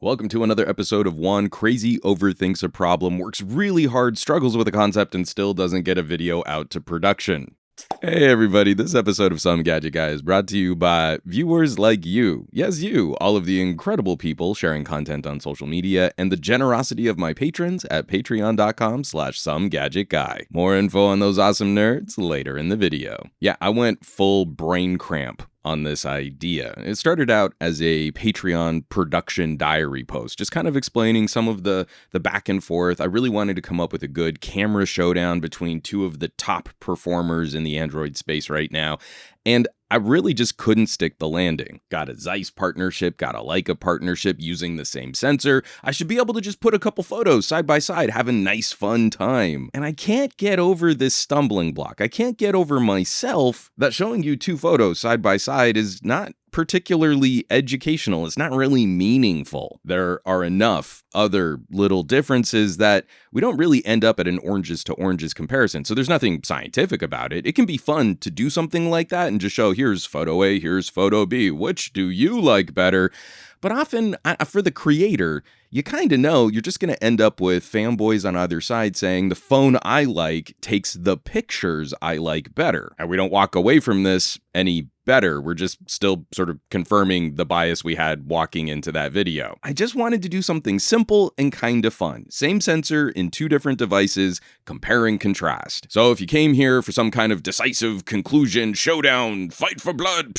Welcome to another episode of Juan Crazy Overthinks a Problem, works really hard, struggles with a concept, and still doesn't get a video out to production. Hey everybody, this episode of SomeGadgetGuy is brought to you by viewers like you. Yes, you, all of the incredible people sharing content on social media, and the generosity of my patrons at patreon.com/SomeGadgetGuy. More info on those awesome nerds later in the video. Yeah, I went full brain cramp on this idea. It started out as a Patreon production diary post, just kind of explaining some of the back and forth. I really wanted to come up with a good camera showdown between two of the top performers in the Android space right now, and I really just couldn't stick the landing. Got a Zeiss partnership, got a Leica partnership using the same sensor. I should be able to just put a couple photos side by side, have a nice fun time. And I can't get over this stumbling block. I can't get over myself that showing you two photos side by side is not particularly educational. It's not really meaningful. There are enough other little differences that we don't really end up at an oranges to oranges comparison. So there's nothing scientific about it. It can be fun to do something like that and just show, here's photo A, here's photo B. Which do you like better? But often, for the creator, you kind of know you're just going to end up with fanboys on either side saying the phone I like takes the pictures I like better. And we don't walk away from this any better. We're just still sort of confirming the bias we had walking into that video. I just wanted to do something simple and kind of fun. Same sensor in two different devices, compare and contrast. So if you came here for some kind of decisive conclusion, showdown, fight for blood,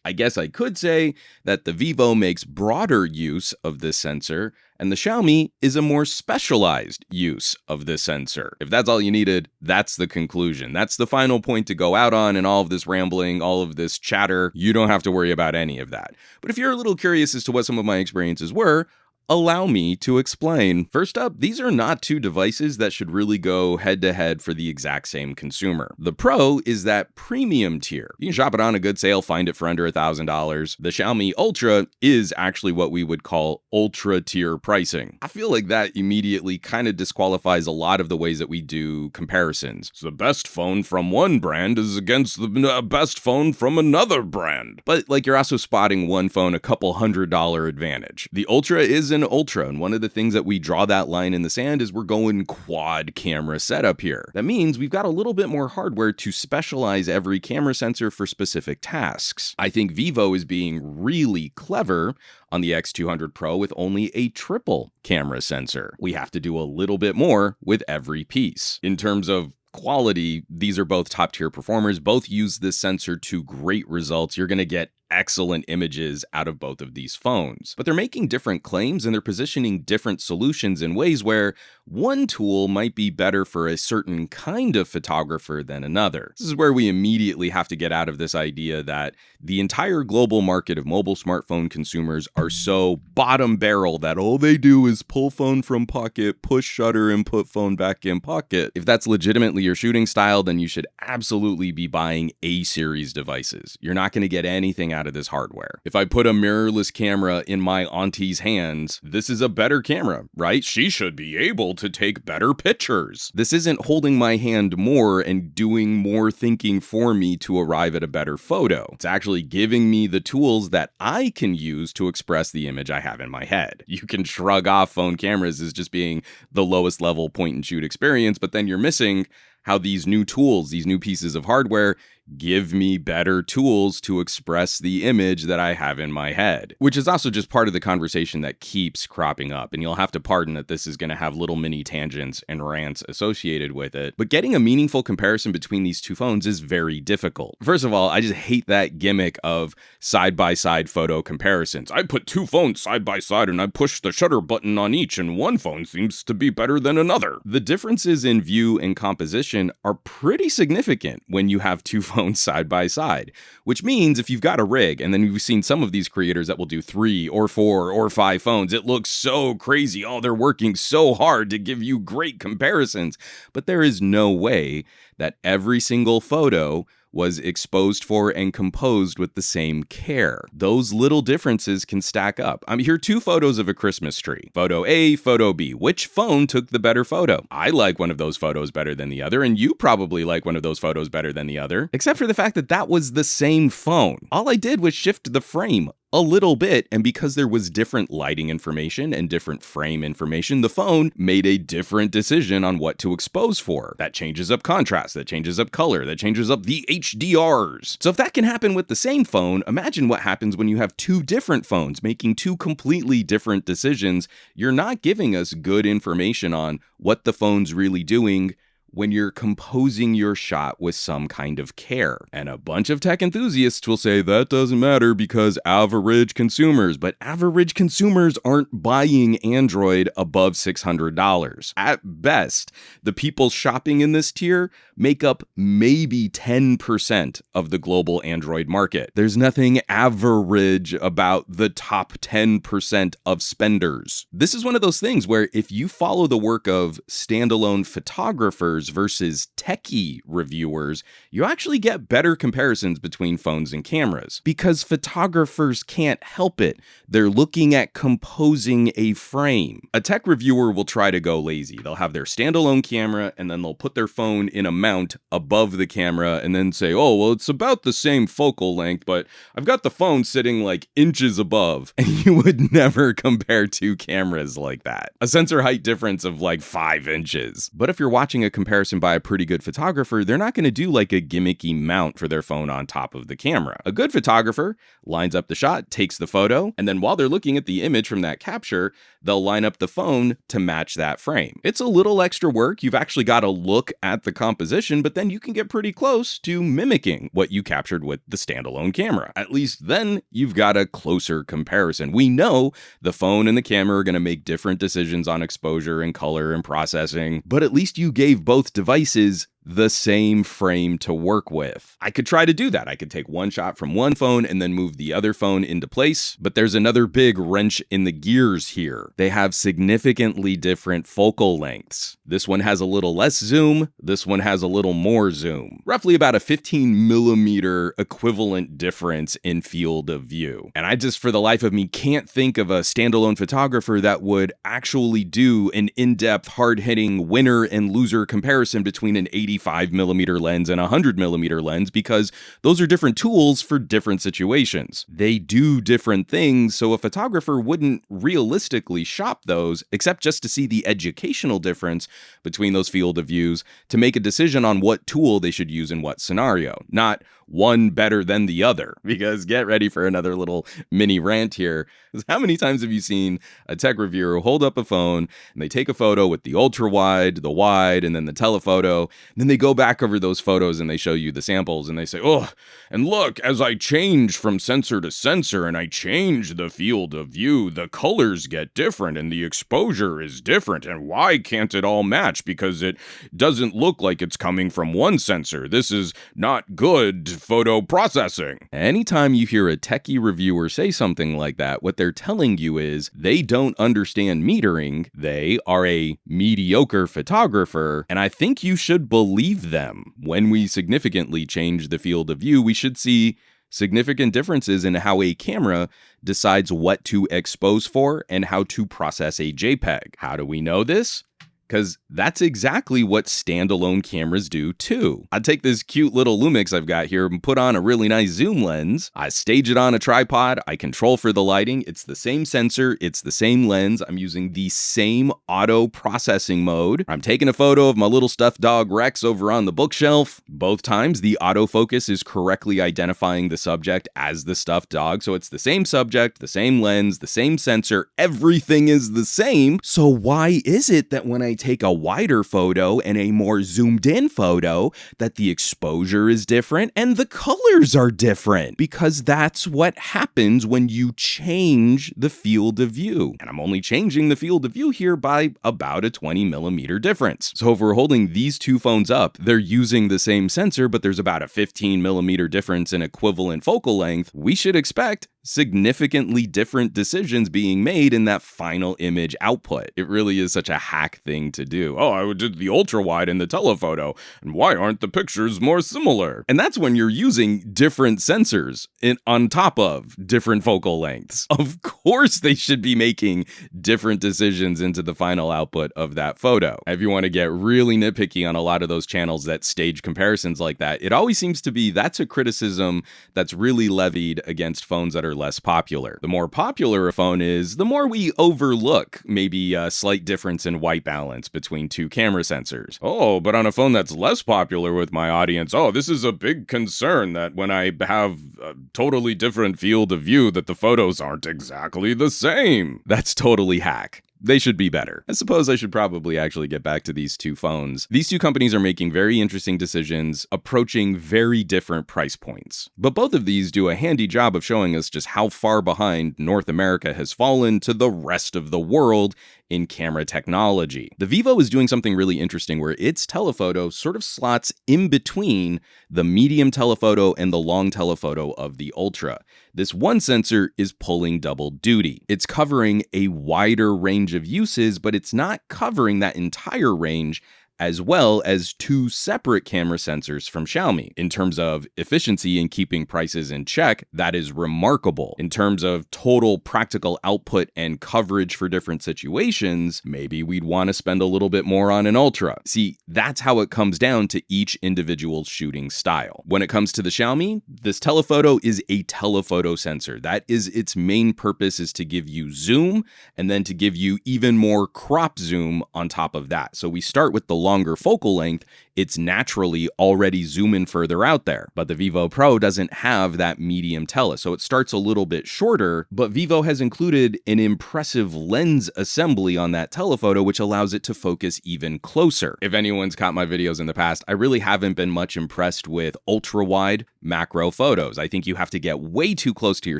I guess I could say that the Vivo makes broader use of this sensor, and the Xiaomi is a more specialized use of this sensor. If that's all you needed, that's the conclusion. That's the final point to go out on, and all of this rambling, all of this chatter, you don't have to worry about any of that. But if you're a little curious as to what some of my experiences were, allow me to explain. First up, these are not two devices that should really go head-to-head for the exact same consumer. The Pro is that premium tier. You can shop it on a good sale, find it for under $1,000. The Xiaomi Ultra is actually what we would call ultra tier pricing. I feel like that immediately kind of disqualifies a lot of the ways that we do comparisons. So the best phone from one brand is against the best phone from another brand. But like you're also spotting one phone a couple $100 advantage. The Ultra is an Ultra, and one of the things that we draw that line in the sand is we're going quad camera setup here. That means we've got a little bit more hardware to specialize every camera sensor for specific tasks. I think Vivo is being really clever on the X200 Pro with only a triple camera sensor. We have to do a little bit more with every piece. In terms of quality, these are both top tier performers. Both use this sensor to great results. You're going to get excellent images out of both of these phones. But they're making different claims and they're positioning different solutions in ways where one tool might be better for a certain kind of photographer than another. This is where we immediately have to get out of this idea that the entire global market of mobile smartphone consumers are so bottom barrel that all they do is pull phone from pocket, push shutter, and put phone back in pocket. If that's legitimately your shooting style, then you should absolutely be buying A-series devices. You're not going to get anything out of this hardware. If I put a mirrorless camera in my auntie's hands, this is a better camera, right? She should be able to take better pictures. This isn't holding my hand more and doing more thinking for me to arrive at a better photo. It's actually giving me the tools that I can use to express the image I have in my head. You can shrug off phone cameras as just being the lowest level point and shoot experience, but then you're missing how these new tools, these new pieces of hardware, give me better tools to express the image that I have in my head, which is also just part of the conversation that keeps cropping up. And you'll have to pardon that this is going to have little mini tangents and rants associated with it. But getting a meaningful comparison between these two phones is very difficult. First of all, I just hate that gimmick of side-by-side photo comparisons. I put two phones side by side and I push the shutter button on each and one phone seems to be better than another. The differences in view and composition are pretty significant when you have two phones side by side, which means if you've got a rig, and then we've seen some of these creators that will do 3 or 4 or 5 phones, it looks so crazy. Oh, they're working so hard to give you great comparisons, but there is no way that every single photo was exposed for and composed with the same care. Those little differences can stack up. Here are two photos of a Christmas tree. Photo A, photo B. Which phone took the better photo? I like one of those photos better than the other, and you probably like one of those photos better than the other, except for the fact that that was the same phone. All I did was shift the frame a little bit, and because there was different lighting information and different frame information, the phone made a different decision on what to expose for. That changes up contrast, that changes up color, that changes up the HDRs. So if that can happen with the same phone, imagine what happens when you have two different phones making two completely different decisions. You're not giving us good information on what the phone's really doing when you're composing your shot with some kind of care. And a bunch of tech enthusiasts will say that doesn't matter because average consumers, but average consumers aren't buying Android above $600. At best, the people shopping in this tier make up maybe 10% of the global Android market. There's nothing average about the top 10% of spenders. This is one of those things where if you follow the work of standalone photographers versus techie reviewers, you actually get better comparisons between phones and cameras because photographers can't help it. They're looking at composing a frame. A tech reviewer will try to go lazy. They'll have their standalone camera and then they'll put their phone in a mount above the camera and then say, oh, well, it's about the same focal length, but I've got the phone sitting like inches above. And you would never compare two cameras like that. A sensor height difference of like 5 inches. But if you're watching a comparison by a pretty good photographer, they're not going to do like a gimmicky mount for their phone on top of the camera. A good photographer lines up the shot, takes the photo, and then while they're looking at the image from that capture, they'll line up the phone to match that frame. It's a little extra work. You've actually got to look at the composition, but then you can get pretty close to mimicking what you captured with the standalone camera. At least then you've got a closer comparison. We know the phone and the camera are going to make different decisions on exposure and color and processing, but at least you gave both devices the same frame to work with. I could try to do that. I could take one shot from one phone and then move the other phone into place, but there's another big wrench in the gears here. They have significantly different focal lengths. This one has a little less zoom, this one has a little more zoom. Roughly about a 15 millimeter equivalent difference in field of view. And I just, for the life of me, can't think of a standalone photographer that would actually do an in-depth, hard-hitting winner and loser comparison between an 85mm lens and a 100mm lens because those are different tools for different situations. They do different things, so a photographer wouldn't realistically shop those except just to see the educational difference between those field of views to make a decision on what tool they should use in what scenario, not one better than the other. Because get ready for another little mini rant here. How many times have you seen a tech reviewer hold up a phone and they take a photo with the ultra wide, the wide, and then the telephoto, and then they go back over those photos and they show you the samples and they say, oh, and look, as I change from sensor to sensor and I change the field of view, the colors get different and the exposure is different. And why can't it all match? Because it doesn't look like it's coming from one sensor. This is not good photo processing. Anytime you hear a techie reviewer say something like that, what they're telling you is they don't understand metering. They are a mediocre photographer, and I think you should believe them. When we significantly change the field of view, we should see significant differences in how a camera decides what to expose for and how to process a JPEG. How do we know this? Because that's exactly what standalone cameras do too. I take this cute little Lumix I've got here and put on a really nice zoom lens. I stage it on a tripod. I control for the lighting. It's the same sensor. It's the same lens. I'm using the same auto processing mode. I'm taking a photo of my little stuffed dog Rex over on the bookshelf. Both times the autofocus is correctly identifying the subject as the stuffed dog. So it's the same subject, the same lens, the same sensor. Everything is the same. So why is it that when I take a wider photo and a more zoomed in photo that the exposure is different and the colors are different? Because that's what happens when you change the field of view. And I'm only changing the field of view here by about a 20mm difference. So if we're holding these two phones up, they're using the same sensor, but there's about a 15mm difference in equivalent focal length. We should expect significantly different decisions being made in that final image output. It really is such a hack thing thing to do. Oh, I did the ultra wide in the telephoto, and why aren't the pictures more similar? And that's when you're using different sensors on top of different focal lengths. Of course, they should be making different decisions into the final output of that photo. If you want to get really nitpicky on a lot of those channels that stage comparisons like that, it always seems to be that's a criticism that's really levied against phones that are less popular. The more popular a phone is, the more we overlook maybe a slight difference in white balance between two camera sensors. Oh, but on a phone that's less popular with my audience, oh, this is a big concern that when I have a totally different field of view that the photos aren't exactly the same. That's totally hack. They should be better. I suppose I should probably actually get back to these two phones. These two companies are making very interesting decisions, approaching very different price points. But both of these do a handy job of showing us just how far behind North America has fallen to the rest of the world in camera technology. The Vivo is doing something really interesting where its telephoto sort of slots in between the medium telephoto and the long telephoto of the Ultra. This one sensor is pulling double duty. It's covering a wider range of uses, but it's not covering that entire range, as well as two separate camera sensors from Xiaomi. In terms of efficiency and keeping prices in check, that is remarkable. In terms of total practical output and coverage for different situations, maybe we'd want to spend a little bit more on an Ultra. See, that's how it comes down to each individual shooting style. When it comes to the Xiaomi, this telephoto is a telephoto sensor. That is its main purpose, is to give you zoom and then to give you even more crop zoom on top of that. So we start with the longer focal length, it's naturally already zooming further out there. But the Vivo Pro doesn't have that medium tele, so it starts a little bit shorter, but Vivo has included an impressive lens assembly on that telephoto, which allows it to focus even closer. If anyone's caught my videos in the past, I really haven't been much impressed with ultra-wide macro photos. I think you have to get way too close to your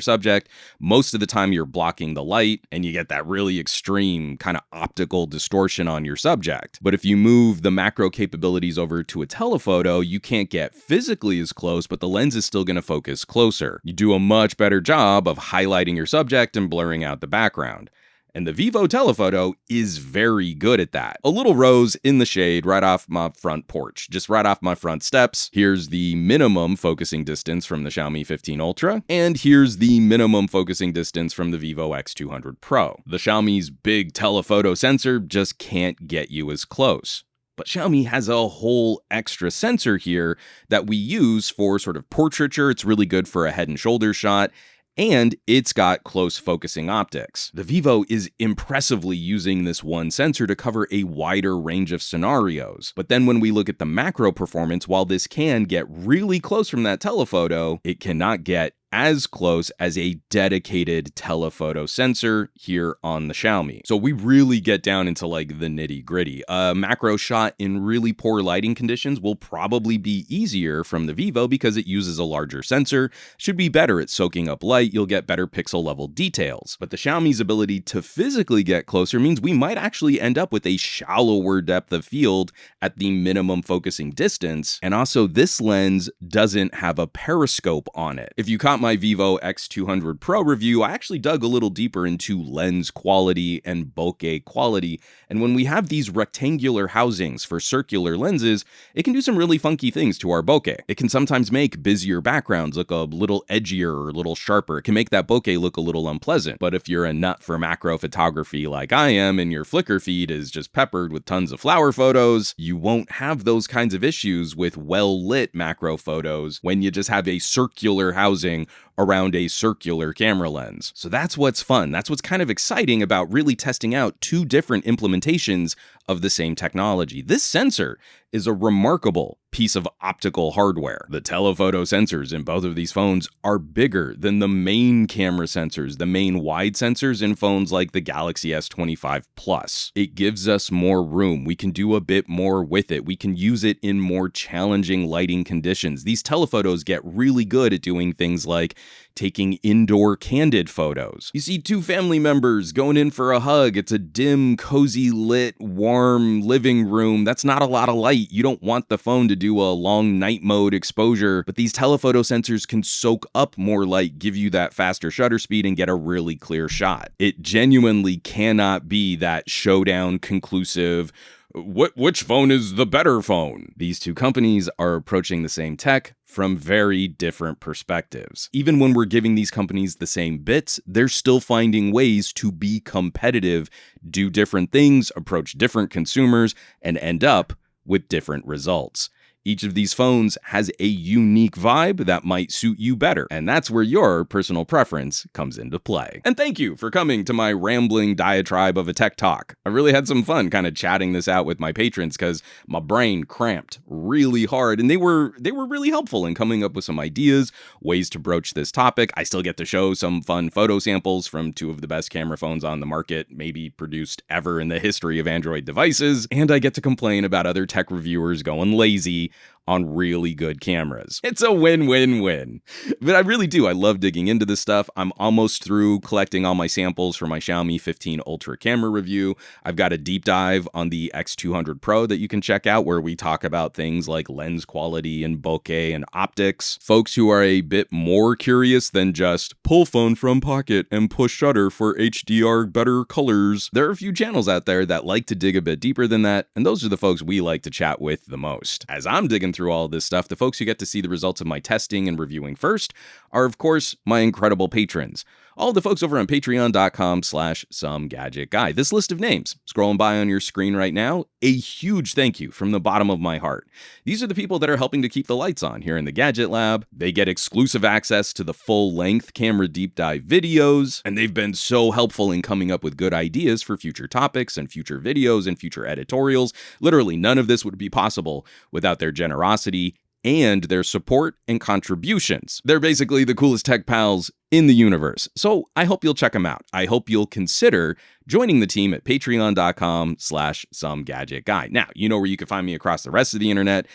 subject. Most of the time you're blocking the light, and you get that really extreme kind of optical distortion on your subject. But if you move the macro capabilities over to a telephoto, you can't get physically as close, but the lens is still going to focus closer. You do a much better job of highlighting your subject and blurring out the background. And the Vivo telephoto is very good at that. A little rose in the shade right off my front porch, just right off my front steps. Here's the minimum focusing distance from the Xiaomi 15 Ultra, and here's the minimum focusing distance from the Vivo X200 Pro. The Xiaomi's big telephoto sensor just can't get you as close. But Xiaomi has a whole extra sensor here that we use for sort of portraiture. It's really good for a head and shoulders shot, and it's got close focusing optics. The Vivo is impressively using this one sensor to cover a wider range of scenarios. But then when we look at the macro performance, while this can get really close from that telephoto, it cannot get as close as a dedicated telephoto sensor here on the Xiaomi. So we really get down into like the nitty gritty. A macro shot in really poor lighting conditions will probably be easier from the Vivo because it uses a larger sensor, should be better at soaking up light, you'll get better pixel level details. But the Xiaomi's ability to physically get closer means we might actually end up with a shallower depth of field at the minimum focusing distance. And also this lens doesn't have a periscope on it. If you caught my Vivo X200 Pro review, I actually dug a little deeper into lens quality and bokeh quality, and when we have these rectangular housings for circular lenses, it can do some really funky things to our bokeh. It can sometimes make busier backgrounds look a little edgier or a little sharper. It can make that bokeh look a little unpleasant. But if you're a nut for macro photography like I am, and your Flickr feed is just peppered with tons of flower photos, you won't have those kinds of issues with well-lit macro photos when you just have a circular housing around a circular camera lens. So that's what's fun. That's what's kind of exciting about really testing out two different implementations of the same technology. This sensor is a remarkable piece of optical hardware. The telephoto sensors in both of these phones are bigger than the main camera sensors, the main wide sensors in phones like the Galaxy S25 Plus. It gives us more room. We can do a bit more with it. We can use it in more challenging lighting conditions. These telephotos get really good at doing things like taking indoor candid photos. You see two family members going in for a hug. It's a dim, cozy lit, warm living room. That's not a lot of light. You don't want the phone to do a long night mode exposure, but these telephoto sensors can soak up more light, give you that faster shutter speed, and get a really clear shot. It genuinely cannot be that showdown conclusive which phone is the better phone? These two companies are approaching the same tech from very different perspectives. Even when we're giving these companies the same bits, they're still finding ways to be competitive, do different things, approach different consumers, and end up with different results. Each of these phones has a unique vibe that might suit you better, and that's where your personal preference comes into play. And thank you for coming to my rambling diatribe of a tech talk. I really had some fun kind of chatting this out with my patrons because my brain cramped really hard, and they were really helpful in coming up with some ideas, ways to broach this topic. I still get to show some fun photo samples from two of the best camera phones on the market, maybe produced ever in the history of Android devices, and I get to complain about other tech reviewers going lazy on really good cameras. It's a win-win-win. But I really do. I love digging into this stuff. I'm almost through collecting all my samples for my Xiaomi 15 Ultra camera review. I've got a deep dive on the X200 Pro that you can check out where we talk about things like lens quality and bokeh and optics. Folks who are a bit more curious than just pull phone from pocket and push shutter for HDR better colors. There are a few channels out there that like to dig a bit deeper than that, and those are the folks we like to chat with the most. As I'm digging through all of this stuff, the folks who get to see the results of my testing and reviewing first are, of course, my incredible patrons. All the folks over on patreon.com/SomeGadgetGuy. This list of names scrolling by on your screen right now, a huge thank you from the bottom of my heart. These are the people that are helping to keep the lights on here in the Gadget Lab. They get exclusive access to the full-length camera deep dive videos, and they've been so helpful in coming up with good ideas for future topics and future videos and future editorials. Literally, none of this would be possible without their generosity and their support and contributions. They're basically the coolest tech pals in the universe. So I hope you'll check them out. I hope you'll consider joining the team at patreon.com/SomeGadgetGuy. Now, you know where you can find me across the rest of the internet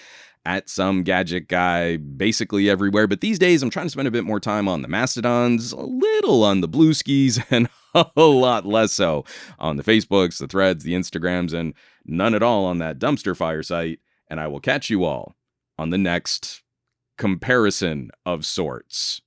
at SomeGadgetGuy, basically everywhere. But these days, I'm trying to spend a bit more time on the Mastodons, a little on the Blueskis, and a lot less so on the Facebooks, the Threads, the Instagrams, and none at all on that dumpster fire site. And I will catch you all on the next comparison of sorts.